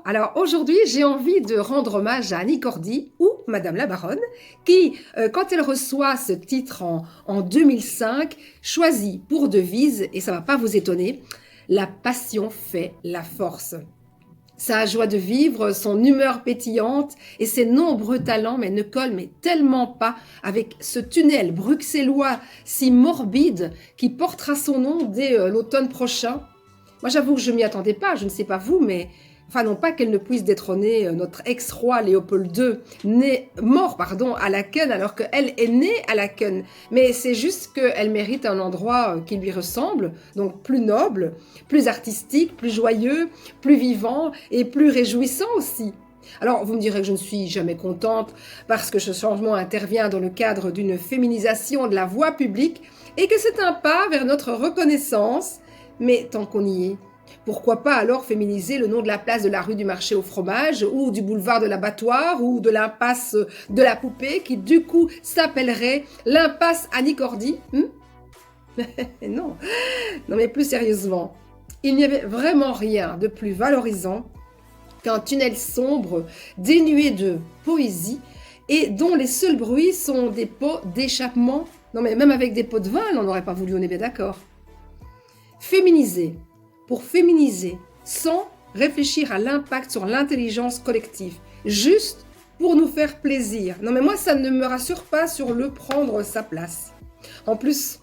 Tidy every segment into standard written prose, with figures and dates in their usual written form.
Alors aujourd'hui, j'ai envie de rendre hommage à Annie Cordy ou Madame la Baronne, qui, quand elle reçoit ce titre en 2005, choisit pour devise, et ça ne va pas vous étonner, la passion fait la force. Sa joie de vivre, son humeur pétillante et ses nombreux talents ne collent tellement pas avec ce tunnel bruxellois si morbide qui portera son nom dès l'automne prochain. Moi, j'avoue que je m'y attendais pas, je ne sais pas vous, mais enfin non pas qu'elle ne puisse détrôner notre ex-roi Léopold II, mort à Laeken, alors qu'elle est née à Laeken. Mais c'est juste qu'elle mérite un endroit qui lui ressemble, donc plus noble, plus artistique, plus joyeux, plus vivant et plus réjouissant aussi. Alors, vous me direz que je ne suis jamais contente parce que ce changement intervient dans le cadre d'une féminisation de la voix publique et que c'est un pas vers notre reconnaissance. Mais tant qu'on y est, pourquoi pas alors féminiser le nom de la place de la rue du marché au fromage ou du boulevard de l'abattoir ou de l'impasse de la poupée qui du coup s'appellerait l'impasse Annie Cordy Non, non mais plus sérieusement, il n'y avait vraiment rien de plus valorisant qu'un tunnel sombre, dénué de poésie et dont les seuls bruits sont des pots d'échappement. Non mais même avec des pots de vin, on n'aurait pas voulu, on est bien d'accord. Féminiser, pour féminiser, sans réfléchir à l'impact sur l'intelligence collective, juste pour nous faire plaisir. Non mais moi, ça ne me rassure pas sur le prendre sa place. En plus,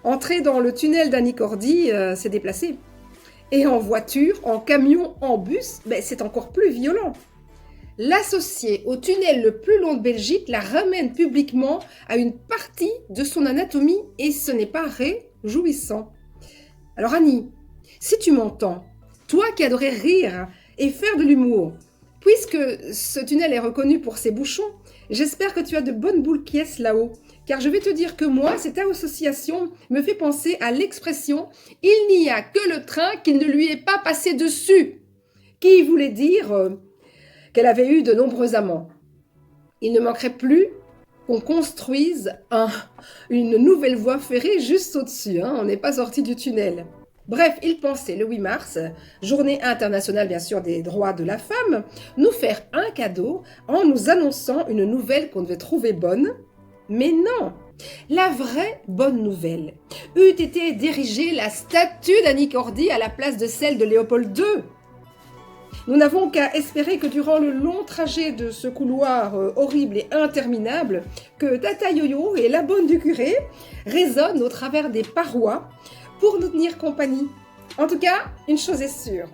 entrer dans le tunnel d'Annie Cordy, c'est déplacé. Et en voiture, en camion, en bus, c'est encore plus violent. L'associer au tunnel le plus long de Belgique la ramène publiquement à une partie de son anatomie et ce n'est pas réjouissant. Alors Annie, si tu m'entends, toi qui adorais rire et faire de l'humour, puisque ce tunnel est reconnu pour ses bouchons, j'espère que tu as de bonnes boules qui est là-haut. Car je vais te dire que moi, cette association me fait penser à l'expression « il n'y a que le train qui ne lui est pas passé dessus », qui voulait dire qu'elle avait eu de nombreux amants. Il ne manquerait plus qu'on construise une nouvelle voie ferrée juste au-dessus. On n'est pas sorti du tunnel. Bref, il pensait le 8 mars, journée internationale bien sûr des droits de la femme, nous faire un cadeau en nous annonçant une nouvelle qu'on devait trouver bonne. Mais non, la vraie bonne nouvelle eût été d'ériger la statue d'Annie Cordy à la place de celle de Léopold II. Nous n'avons qu'à espérer que durant le long trajet de ce couloir horrible et interminable, que Tata Yo-Yo et la bonne du curé résonnent au travers des parois pour nous tenir compagnie. En tout cas, une chose est sûre.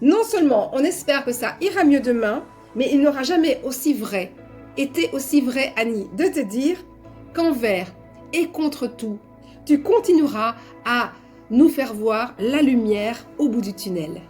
Non seulement on espère que ça ira mieux demain, mais il n'aura jamais été aussi vrai, Annie, de te dire qu'envers et contre tout, tu continueras à nous faire voir la lumière au bout du tunnel.